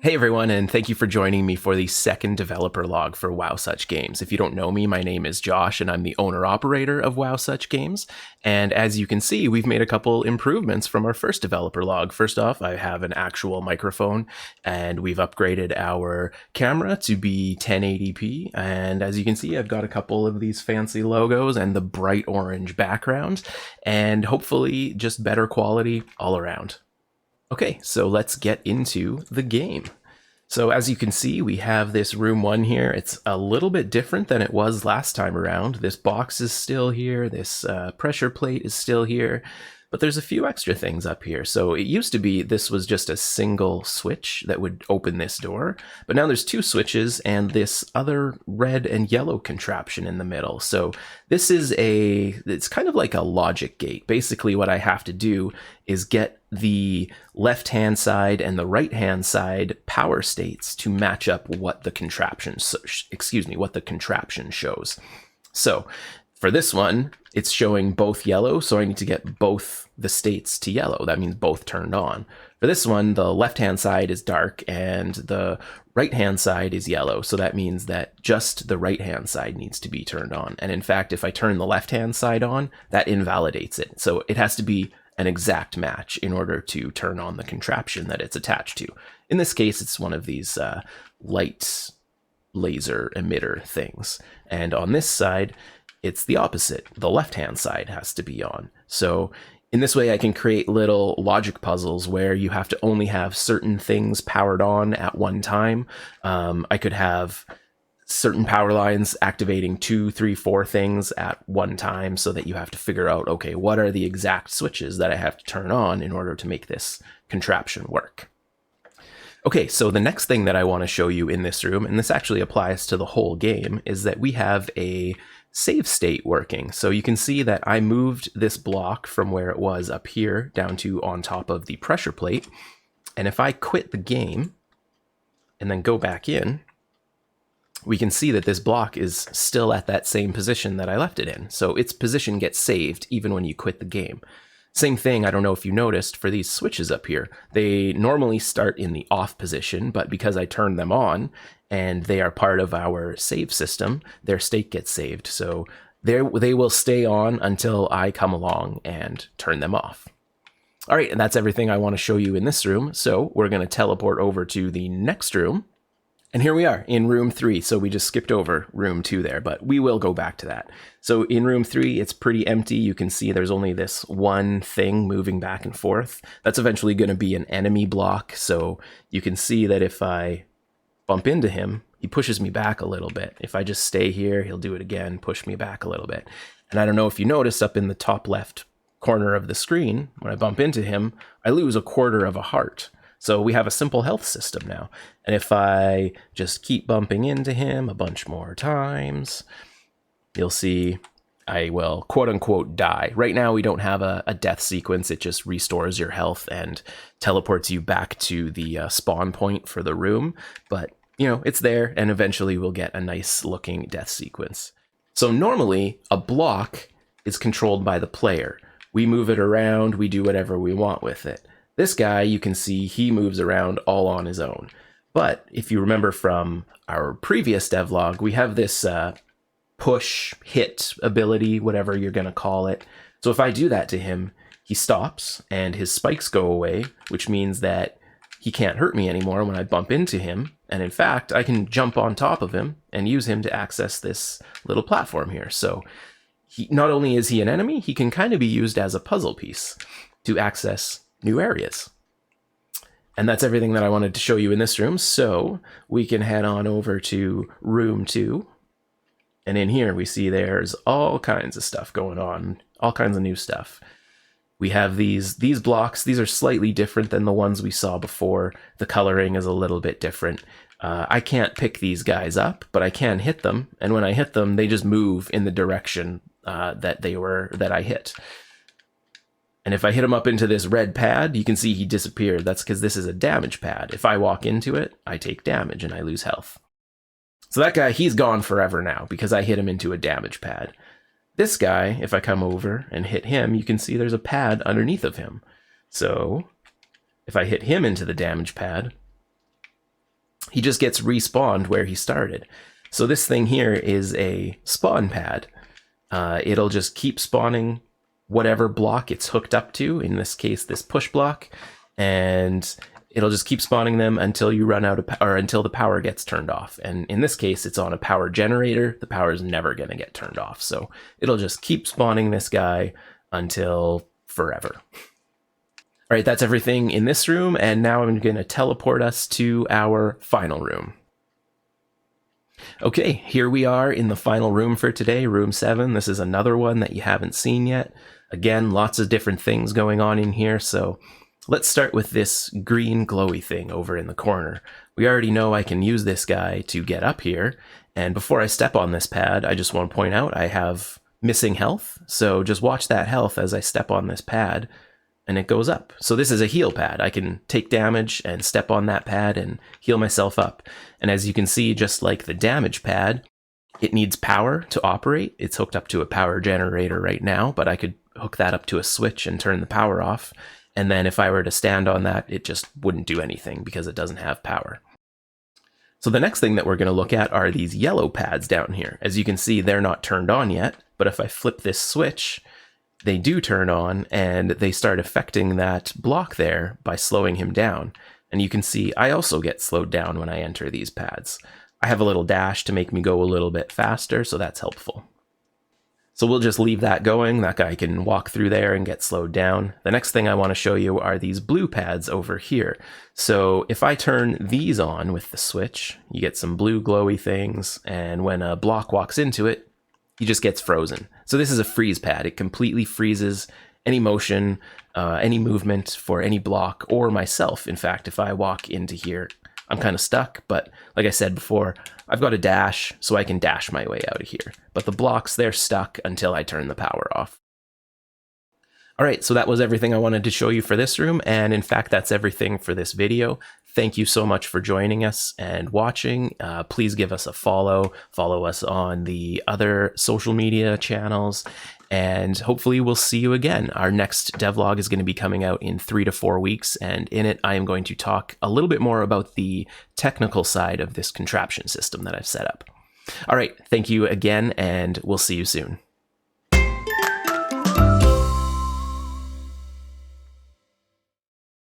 Hey everyone, and thank you for joining me for the second developer log for Wow Such Games. If you don't know me, my name is Josh, and I'm the owner-operator of Wow Such Games. And as you can see, we've made a couple improvements from our first developer log. First off, I have an actual microphone, and we've upgraded our camera to be 1080p. And as you can see, I've got a couple of these fancy logos and the bright orange background, and hopefully just better quality all around. Okay, so let's get into the game. So as you can see, we have this room 1 here. It's a little bit different than it was last time around. This box is still here, this pressure plate is still here, but there's a few extra things up here. So it used to be this was just a single switch that would open this door, but now there's 2 switches and this other red and yellow contraption in the middle. So this is it's kind of like a logic gate. Basically what I have to do is get the left-hand side and the right-hand side power states to match up what the contraption shows. So for this one, it's showing both yellow, so I need to get both the states to yellow. That means both turned on. For this one, the left-hand side is dark and the right-hand side is yellow, so that means that just the right-hand side needs to be turned on. And in fact, if I turn the left-hand side on, that invalidates it. So it has to be an exact match in order to turn on the contraption that it's attached to. In this case, it's one of these light laser emitter things. And on this side, it's the opposite. The left-hand side has to be on. So in this way, I can create little logic puzzles where you have to only have certain things powered on at one time. I could have certain power lines activating 2, 3, 4 things at one time so that you have to figure out, okay, what are the exact switches that I have to turn on in order to make this contraption work. Okay, so the next thing that I want to show you in this room, and this actually applies to the whole game, is that we have a save state working. So you can see that I moved this block from where it was up here down to on top of the pressure plate. And if I quit the game and then go back in, we can see that this block is still at that same position that I left it in. So its position gets saved even when you quit the game. Same thing, I don't know if you noticed, for these switches up here. They normally start in the off position, but because I turned them on and they are part of our save system, their state gets saved. So they will stay on until I come along and turn them off. All right, and that's everything I want to show you in this room. So we're going to teleport over to the next room. And here we are in room 3. So we just skipped over room 2 there, but we will go back to that. So in room 3, it's pretty empty. You can see there's only this one thing moving back and forth. That's eventually going to be an enemy block. So you can see that if I bump into him, he pushes me back a little bit. If I just stay here, he'll do it again, push me back a little bit. And I don't know if you noticed up in the top left corner of the screen, when I bump into him, I lose 1/4 of a heart. So we have a simple health system now. And if I just keep bumping into him a bunch more times, you'll see I will quote unquote die. Right now we don't have a death sequence. It just restores your health and teleports you back to the spawn point for the room. But you know, it's there, and eventually we'll get a nice looking death sequence. So normally a block is controlled by the player. We move it around, we do whatever we want with it. This guy, you can see he moves around all on his own. But if you remember from our previous devlog, we have this push hit ability, whatever you're going to call it. So if I do that to him, he stops and his spikes go away, which means that he can't hurt me anymore when I bump into him. And in fact, I can jump on top of him and use him to access this little platform here. So not only is he an enemy, he can kind of be used as a puzzle piece to access new areas. And that's everything that I wanted to show you in this room. So we can head on over to room 2. And in here we see there's all kinds of stuff going on, all kinds of new stuff. We have these blocks. These are slightly different than the ones we saw before. The coloring is a little bit different. I can't pick these guys up, but I can hit them. And when I hit them, they just move in the direction that I hit. And if I hit him up into this red pad, you can see he disappeared. That's because this is a damage pad. If I walk into it, I take damage and I lose health. So that guy, he's gone forever now because I hit him into a damage pad. This guy, if I come over and hit him, you can see there's a pad underneath of him. So if I hit him into the damage pad, he just gets respawned where he started. So this thing here is a spawn pad. It'll just keep spawning whatever block it's hooked up to, in this case, this push block, and it'll just keep spawning them until you run out of or until the power gets turned off. And in this case, it's on a power generator. The power is never going to get turned off. So it'll just keep spawning this guy until forever. All right, that's everything in this room, and now I'm going to teleport us to our final room. Okay, here we are in the final room for today, room 7. This is another one that you haven't seen yet. Again, lots of different things going on in here, so let's start with this green glowy thing over in the corner. We already know I can use this guy to get up here, and before I step on this pad, I just want to point out I have missing health, so just watch that health as I step on this pad, and it goes up. So this is a heal pad. I can take damage and step on that pad and heal myself up. And as you can see, just like the damage pad, it needs power to operate. It's hooked up to a power generator right now, but I could hook that up to a switch and turn the power off. And then if I were to stand on that, it just wouldn't do anything because it doesn't have power. So the next thing that we're going to look at are these yellow pads down here. As you can see, they're not turned on yet, but if I flip this switch, they do turn on, and they start affecting that block there by slowing him down. And you can see I also get slowed down when I enter these pads. I have a little dash to make me go a little bit faster, so that's helpful. So we'll just leave that going. That guy can walk through there and get slowed down. The next thing I want to show you are these blue pads over here. So if I turn these on with the switch, you get some blue glowy things, and when a block walks into it, he just gets frozen. So this is a freeze pad. It completely freezes any motion, any movement for any block, or myself. In fact, if I walk into here, I'm kind of stuck, but like I said before, I've got a dash, so I can dash my way out of here. But the blocks, they're stuck until I turn the power off. All right, so that was everything I wanted to show you for this room, and in fact, that's everything for this video. Thank you so much for joining us and watching. Please give us a follow us on the other social media channels, and hopefully we'll see you again. Our next devlog is going to be coming out in 3 to 4 weeks, and in it I am going to talk a little bit more about the technical side of this contraption system that I've set up. All right, thank you again, and we'll see you soon.